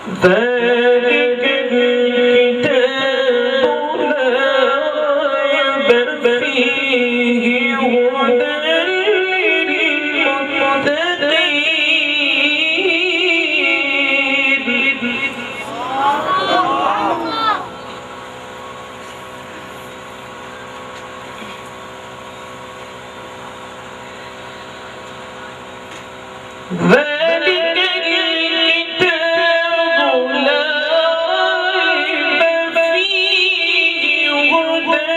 ذلك الكتاب لا ريب فيه هدى للمتقين. ذلك الكتاب لا ريب فيه هدى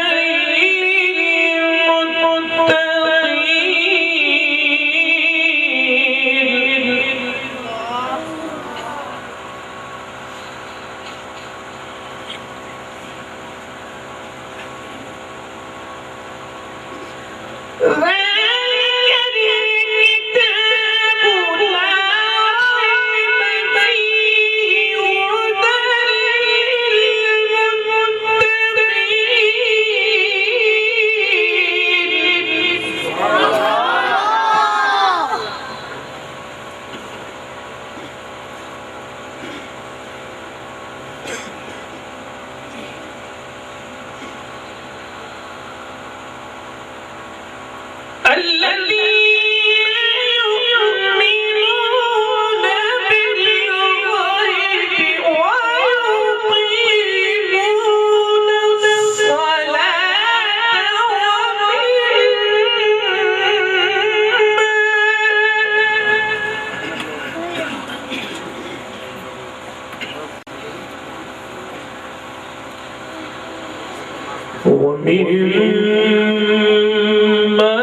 ومما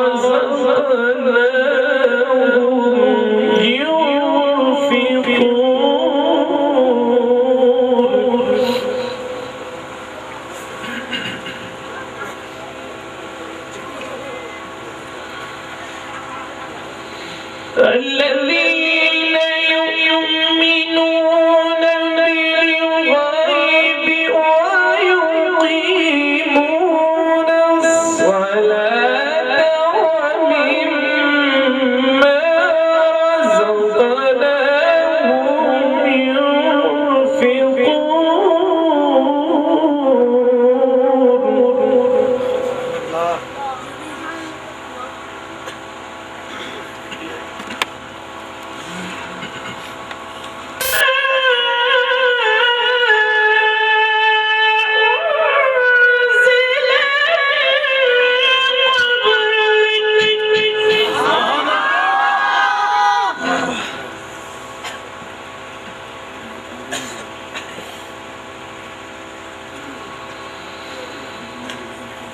رزقناهم ينفقون. الذين يؤمنون بالغيب ويقيمون الصلاة ومما رزقناهم ينفقون.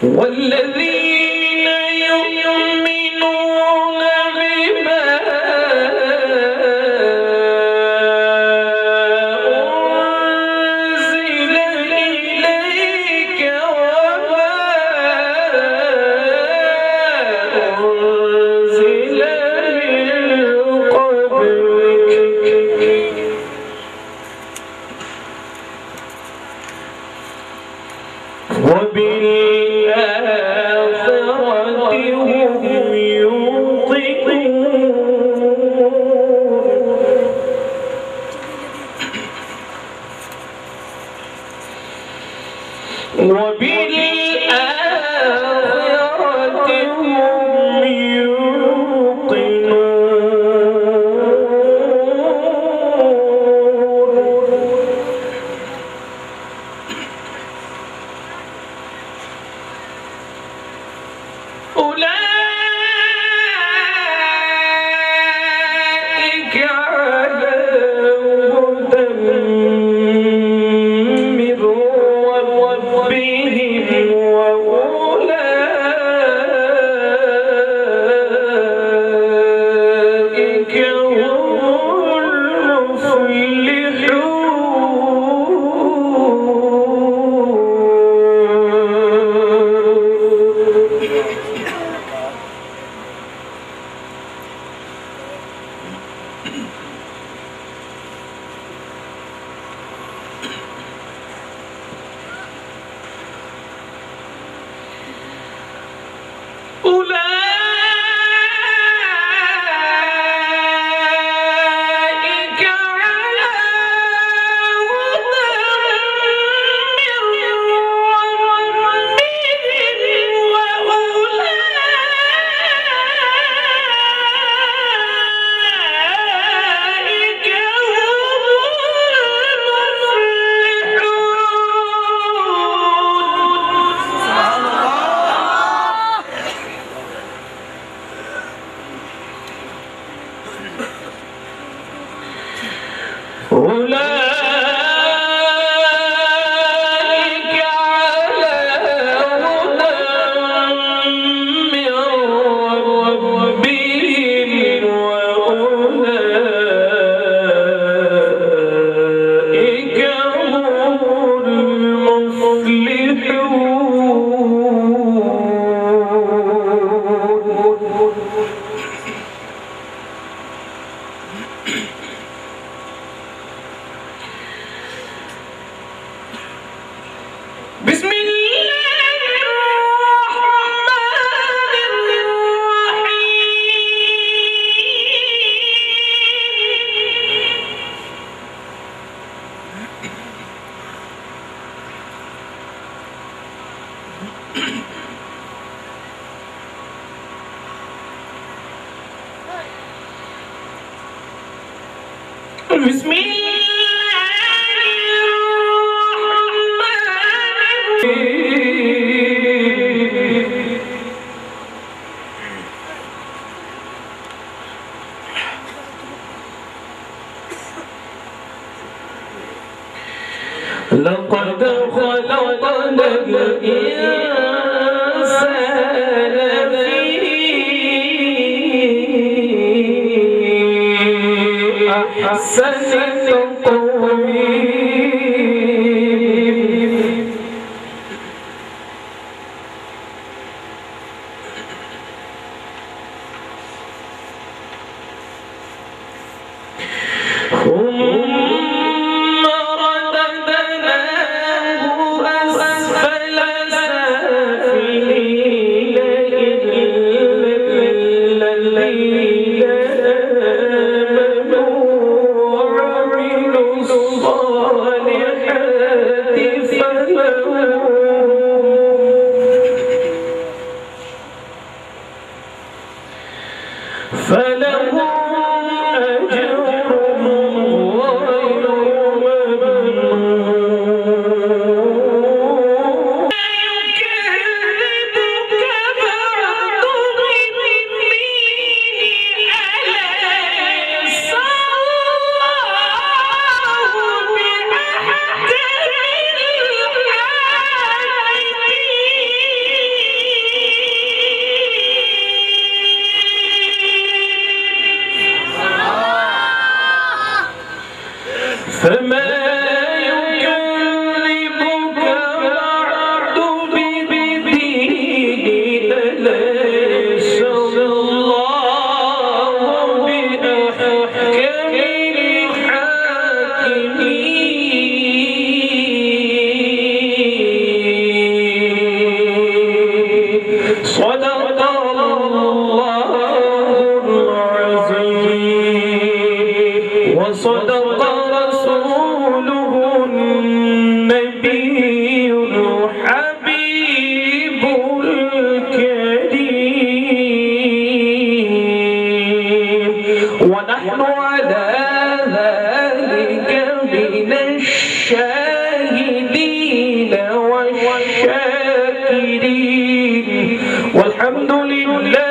والذين يؤمنون بما أنزل إليك وما أنزل من قبلك وبالآخرة بسم الله الرحمن الرحيم لقد خلقنا الإنسان في أحسن تقويم ثم رددناه أسفل سافلين إلا الذين آمنوا وعملوا الصالحات فلهم أجر غير ممنون يكذبك بعد بالدين أليس الله بأحكم فما يكذبك بعد بالدين أليس الله بأحكم الحاكمين صدق الله العظيم وصدق رسوله النبي الحبيب الكريم ونحن على ذلك من الشاهدين والشاكرين والحمد لله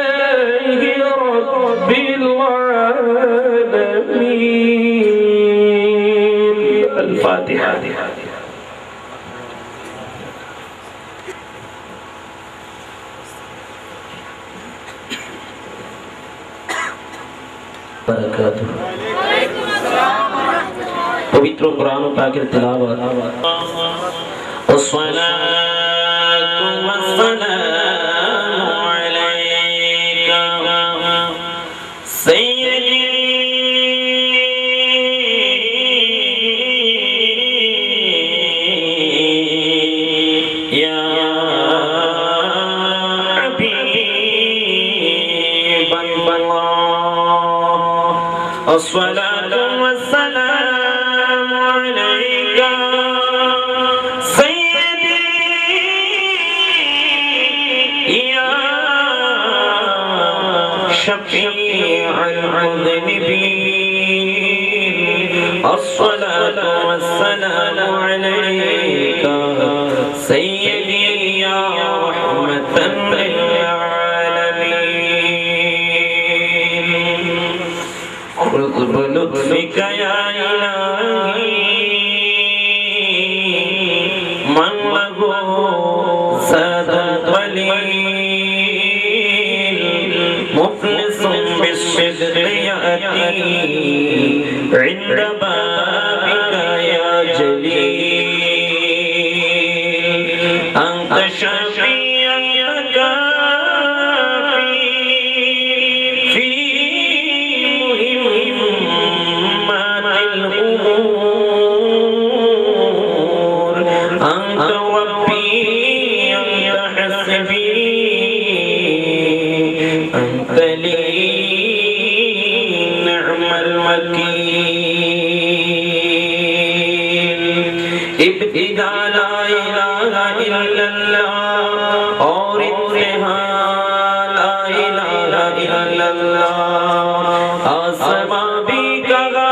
رب العالمين. الفاتحة. পবিত্র কোরআন পাকের তিলাওয়াত والصلاة والسلام عليك سيدي يا حبيب الله الصلاة والسلام عليك سيدي يا شفيع المذنبين الصلاة والسلام عليك سيدي يا رحمة للعالمين خذ بلطفك يا إلهي من له زاد قليل مفلس بالصدق يأتي عند بابك يا جليل أنت شفيع في مهمات الأمور أنت ربي أنت حسبي أنت لي نعم الوكيل ابتداء لا إله إلا الله اور انتہا لا إله إلا الله آسمان بھی کہا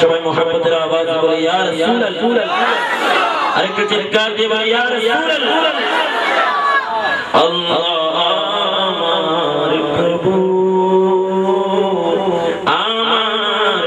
সবাই মুহাম্মদের আওয়াজ বলে ইয়া রাসূলুল্লাহ। আরেকটু চিৎকার দিয়ে বলে ইয়া রাসূলুল্লাহ। আল্লাহ আমার প্রভু আমার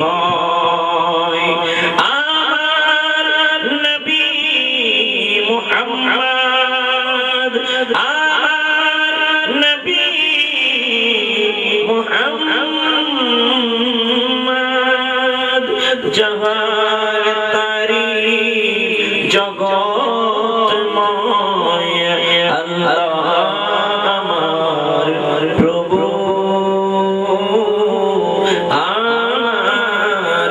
ভয় আমার নবী মুহাম্মদ আমার নবী মুহাম্মদ জাহান তারিফ জগৎময় আল্লাহ আমার প্রভু আমার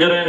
জোরে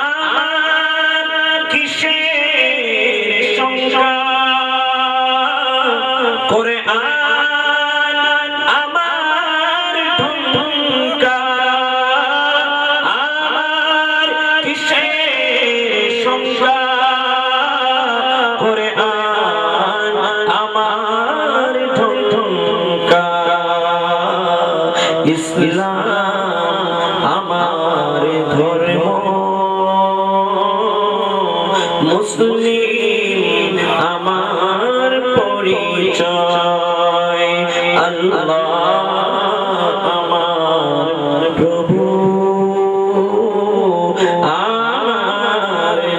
আমার কিসের সংজ্ঞা করে আমার ঢুঙ্কা আমার কিসের সংজ্ঞা করে আমার ঢুঙ্কা ইসলাম আমার ধর্ম মুসলিম আমার পরিচয় আল্লাহ আমার প্রভু আমার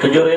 তো জোরে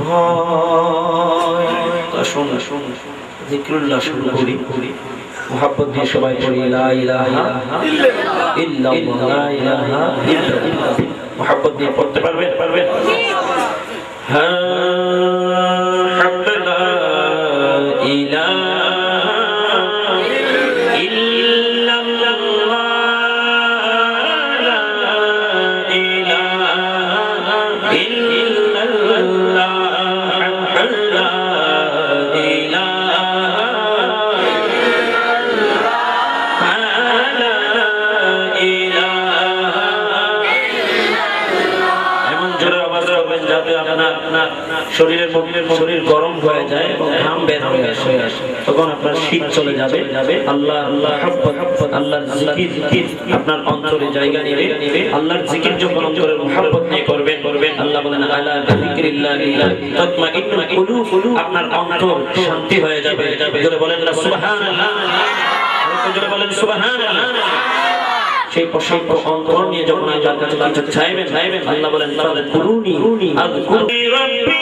ভয়। শুন যিকরুল্লাহ শুরু করি মুহাব্বত দিয়ে সবাই পড়ি লা ইলাহা ইল্লাল্লাহ লা ইলাহা ইল্লাল্লাহ। মুহাব্বত দিয়ে পড়তে পারবেন? হ্যাঁ লা ইলাহা ইল্লাল্লাহ লা ইলাহা ইল্লাল্লাহ লা শরীর গরম হয়ে যায় এবং ঘাম বের হয়ে আসে তখন আপনার শীত চলে যাবে আল্লাহ আল্লাহর জিকির আপনার অন্তরে জায়গা নেবে আল্লাহর জিকির যখন অন্তরে মুহাব্বত নিয়ে করবেন আল্লাহ বলেন আলা যিকরিল্লাহি তাতমাইন্নুল কুলুব আপনার অন্তর শান্তি হয়ে যাবে জোরে বলেন না সুবহানাল্লাহ জোরে বলেন সুবহানাল্লাহ সেই প্রশান্ত অন্তর নিয়ে যখন আল্লাহর কাছে কিছু চাইবেন আল্লাহ বলেন ফাদকুরুনি আযকুরুনি রাব্বি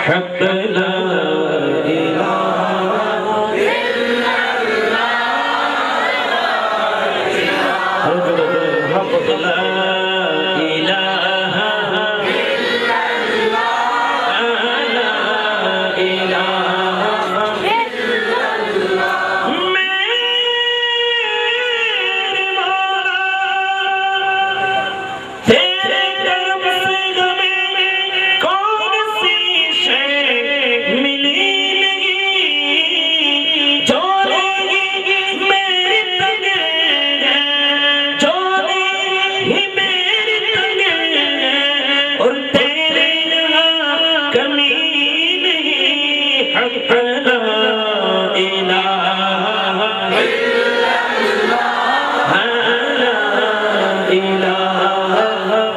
حق لا إله إلا الله حق لا إله إلا الله لا إله إلا الله میرے مولا تیرے کرم سے ہمیں کون سی شے ملی نہیں جو لے گی میری تنگے جو لے ہی میری تنگے اور تیرے یہاں کمی نہیں حق لا الہ الا اللہ لا الہ الا اللہ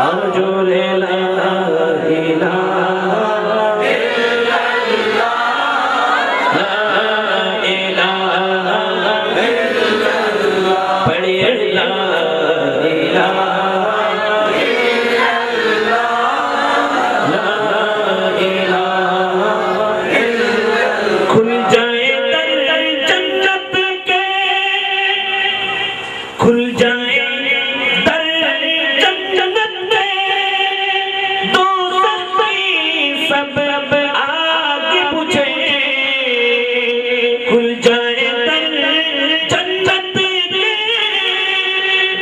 ارجو لا الہ الا اللہ لا الہ الا اللہ پڑھیے لا الہ الا اللہ لا الہ کھل جائے در جنت کے کھل جائے در جنت کے دوزخ کی سب آگ بجھے کھل جائے در جنت کے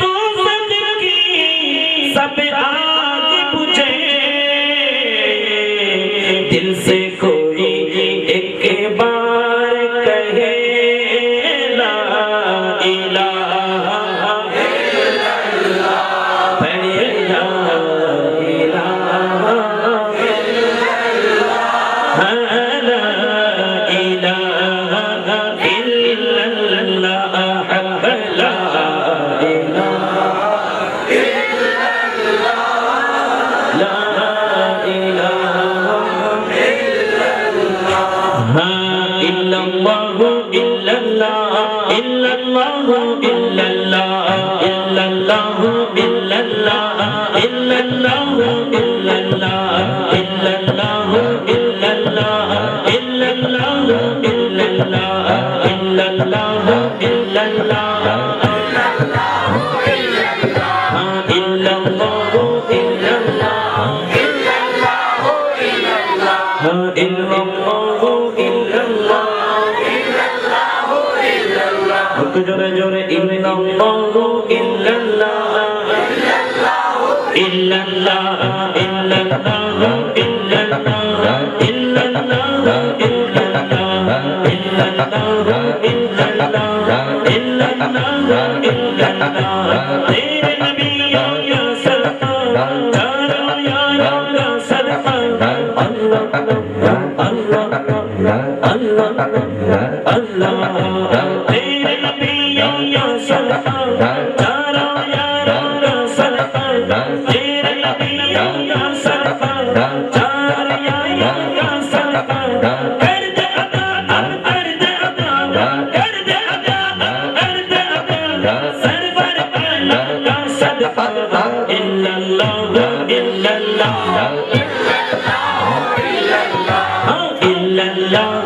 دوزخ کی سب آگ بجھے دل سے کوئی ایک بار کہے لا الہ الا اللہ پڑھیے لا الہ الا اللہ لا الہ الا اللہ حق لا الہ الا اللہ لا الہ إلا الله إلا الله إلا الله إلا الله إلا الله إلا الله إلا الله إلا الله إلا الله إلا الله إلا الله إلا الله إلا الله إلا الله إلا الله إلا الله إلا الله إلا الله جورے جورے إلا الله إلا الله إلا الله إلا الله إلا الله إلا الله إلا الله إلا الله إلا الله إلا الله إلا الله تیرے نبی یا سرکار چارا یا سرکار اللہ اللہ اللہ اللہ تیرے نبی یا سرکار چارا یا سرکار تیرے نبی یا سرکار چارا یا سرکار کر دے عطا کر دے عطا کر دے عطا کر دے عطا سرور عالم کا صدقہ الا اللہ الا اللہ إلا الله إلا الله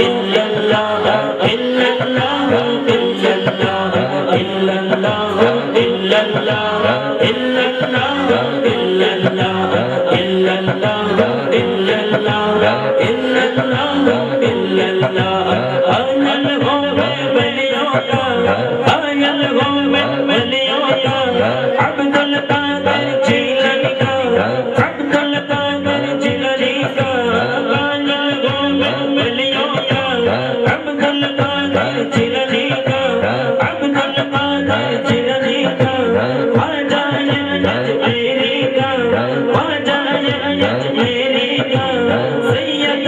إلا الله إلا الله إلا الله إلا الله إلا الله إلا الله إلا الله إلا الله إلا الله إلا الله أنا الغوم بليويا أنا الغوم بليويا عبد القادر جيلاني عبد القادر جيلاني عبد القادر جیلانی کا عبد القادر جیلانی کا خواجہ اجمیری کا خواجہ اجمیری کا سید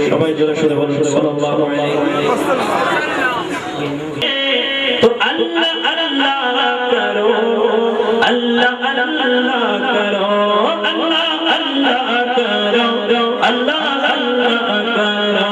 সবাই জোরে সোরে বলুন সাল্লাল্লাহু আলাইহি তো আল্লাহ আল্লাহ করো আল্লাহ আল্লাহ করো আল্লাহ আল্লাহ করো আল্লাহ আল্লাহ করো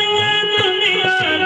দুনিয়া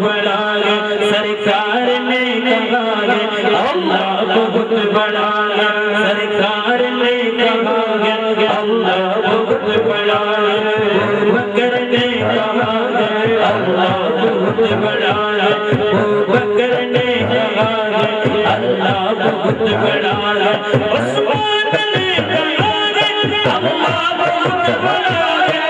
بڑا ہے سرکار نے کہا ہے اللہ بہت بڑا ہے سرکار نے کہا ہے اللہ بہت بڑا ہے بکر نے کہا ہے اللہ بہت بڑا ہے بکر نے کہا ہے اللہ بہت بڑا ہے عثمان نے کہا ہے اللہ بہت بڑا ہے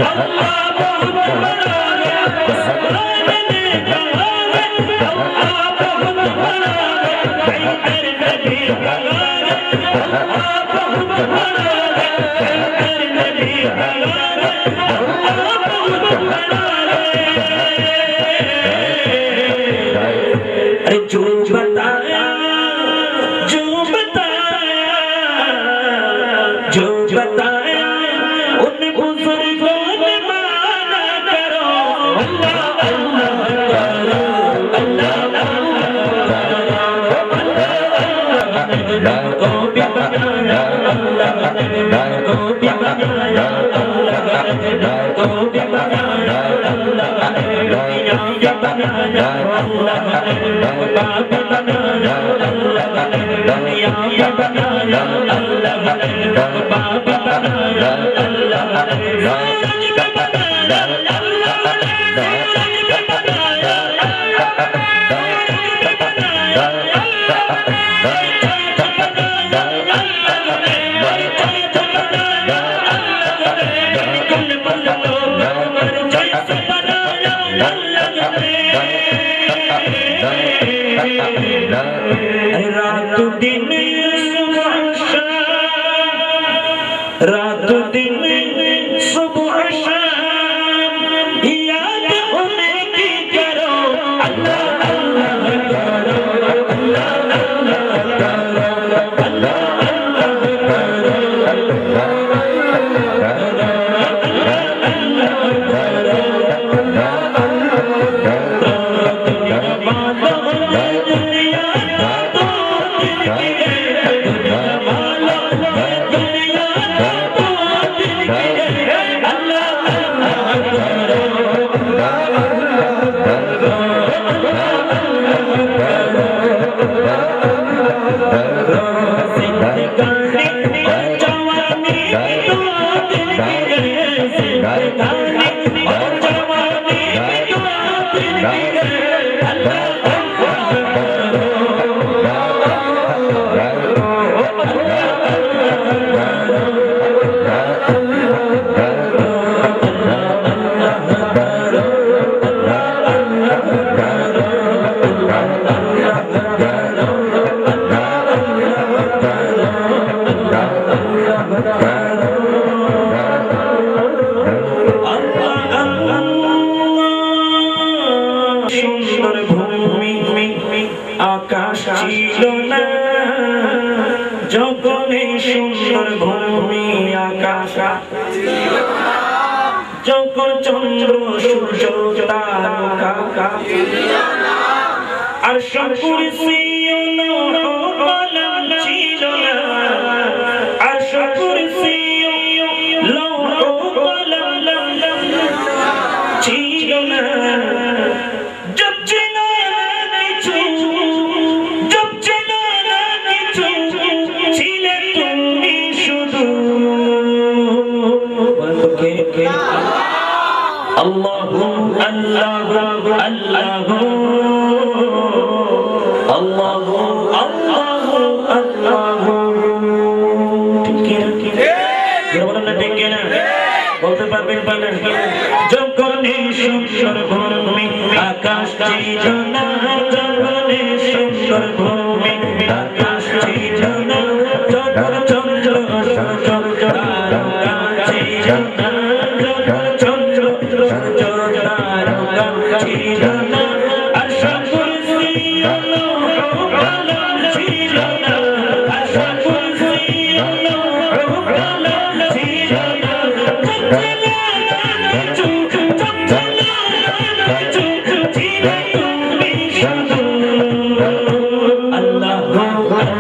اللہ بہت بڑا ہے عثمان نے کہا ہے اللہ بہت بڑا ہے حیدر نبی کہا ہے اللہ بہت بڑا ہے حیدر نبی کہا ہے اللہ بہت بڑا ہے جو بتایا ان بزرگوں نے مانا کرو اللہ اللہ کرو اللہ اللہ کو بھی بنایا اللہ کو بھی بنایا اللہ کو بھی بنایا اللہ دنیا بھی بنایا اللہ باپ بنایا اللہ دنیا بھی بنایا اللہ باپ بنایا اللہ رات دن صبح شام یاد انہیں کی کرو اللہ اللہ کرو اللہ اللہ کرو اللہ সুন্দর ভূমি আকাশ ছিল না যখন সুন্দর ভূমি আকাশ যখন চন্দ্র সূর্য তারকা আর কুরসি কলম ছিল না আর কুরসি লৌহ কলম ছিল না اللہ اللہ اللہ اللہ اللہ اللہ ٹھیک ہے نا বলতে পারবেন পারেন যখন সুন্দর ভূমি আকাশ ছিল না যখন সুন্দর ভূমি আকাশ ছিল না যখন চন্দ্র সূর্য তারকা ছিল না যখন চন্দ্র সূর্য তারকা ছিল না আশা কুরসি লৌহ কলম ছিল না আশা কুরসি লৌহ কলম ছিল না Allah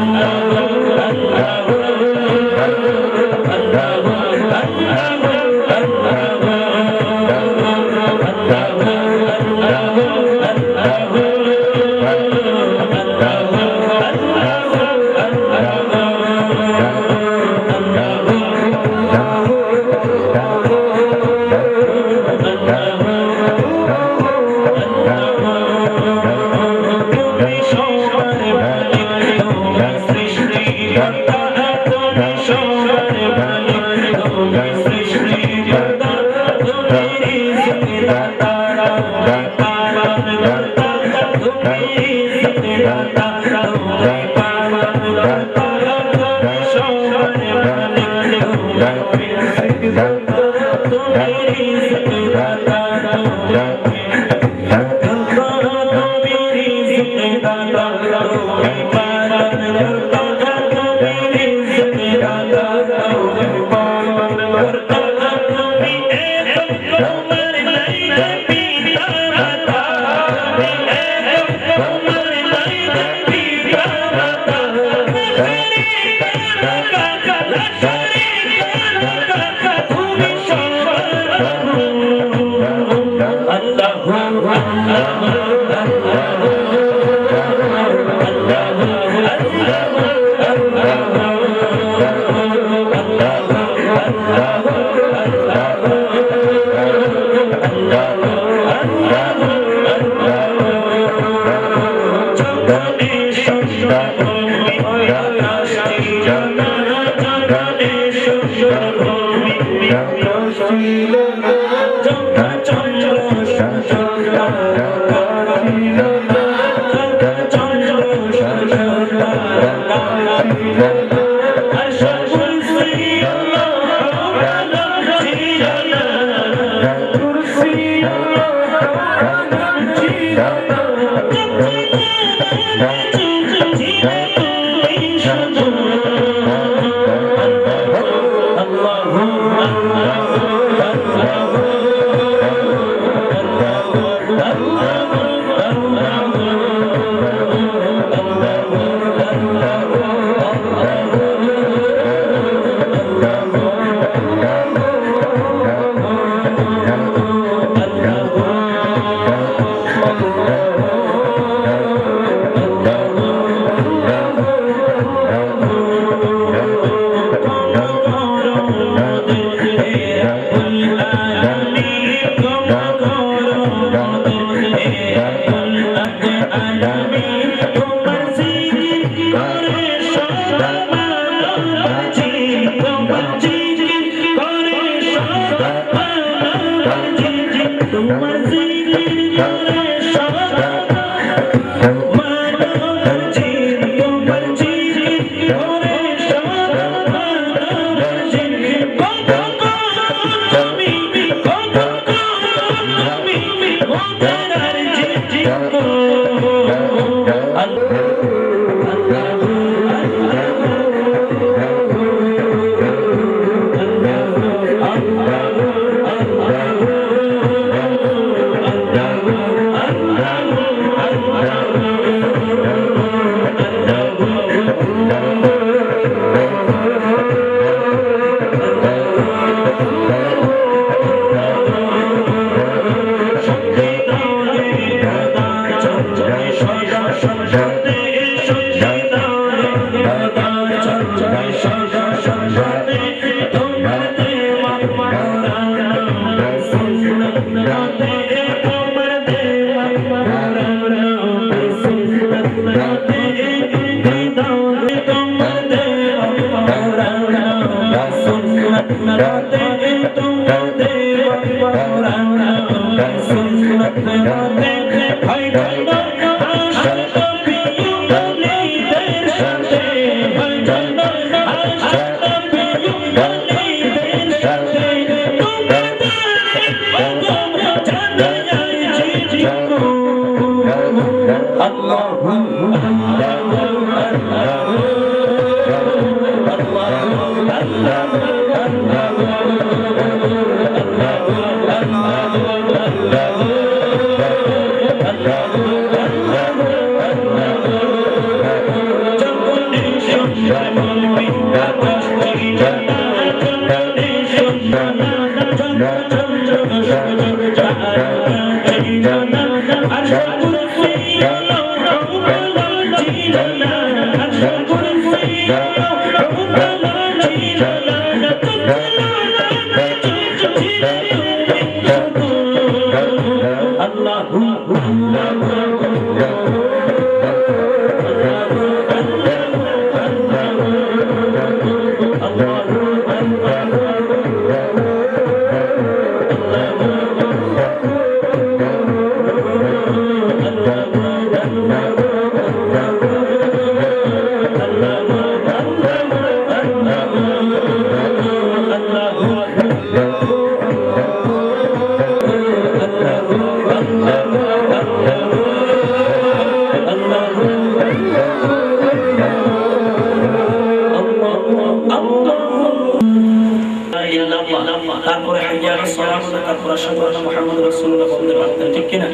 তারপরে হাইয়া আলাস সালাত, তারপরে আশহাদু আন্না মুহাম্মাদুর রাসূলুল্লাহ বলতে পারতেন, ঠিক কিনা?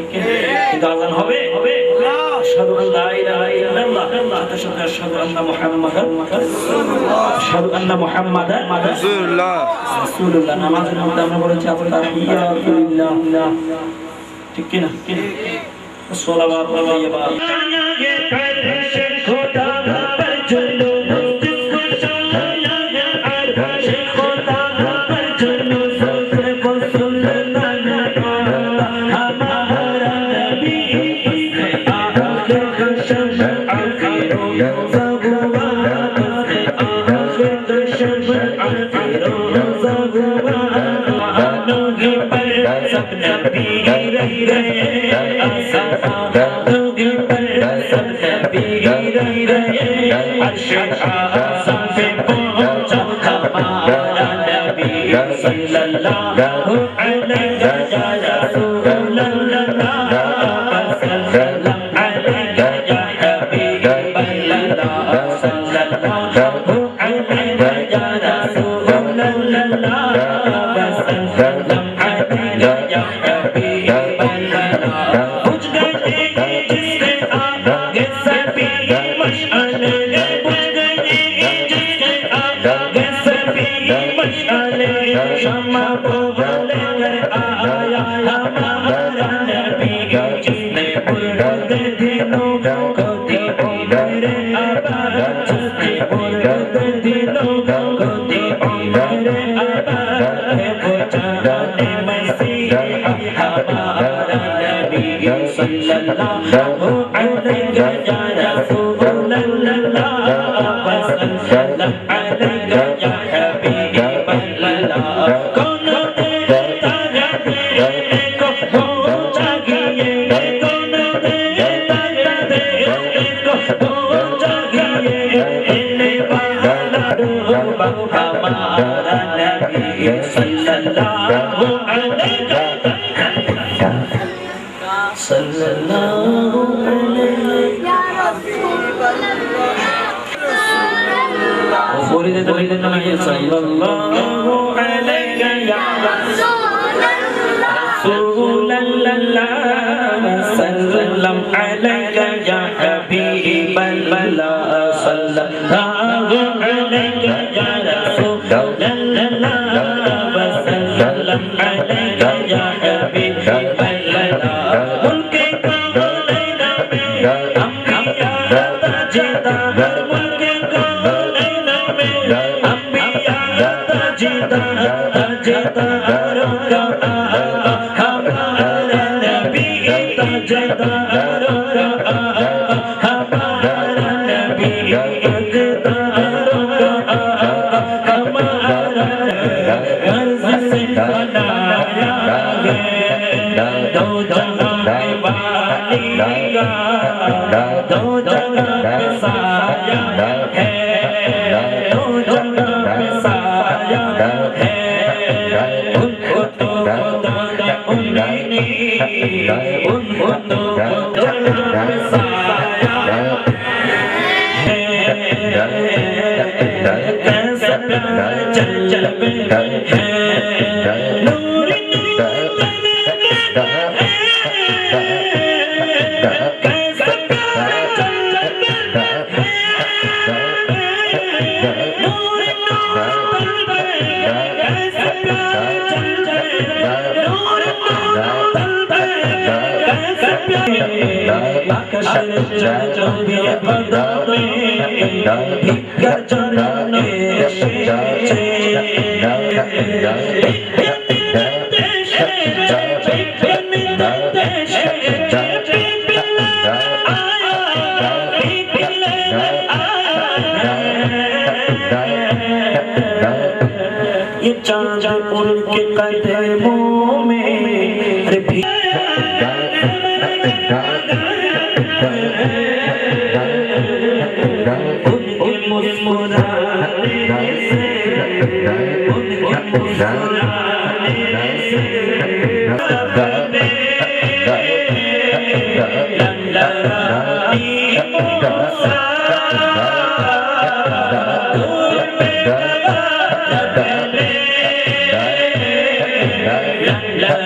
কিন্তু আযান হবে আশহাদু আন লা ইলাহা ইল্লাল্লাহ, আশহাদু আন্না মুহাম্মাদান আশহাদু আন্না মুহাম্মাদান রাসূলুল্লাহ। নামাজের মধ্যে আমরা বলেছি আত-তাহিয়াতু লিল্লাহ, ঠিক কিনা? সালাওয়াত ওয়া তাইয়্যিবাত। La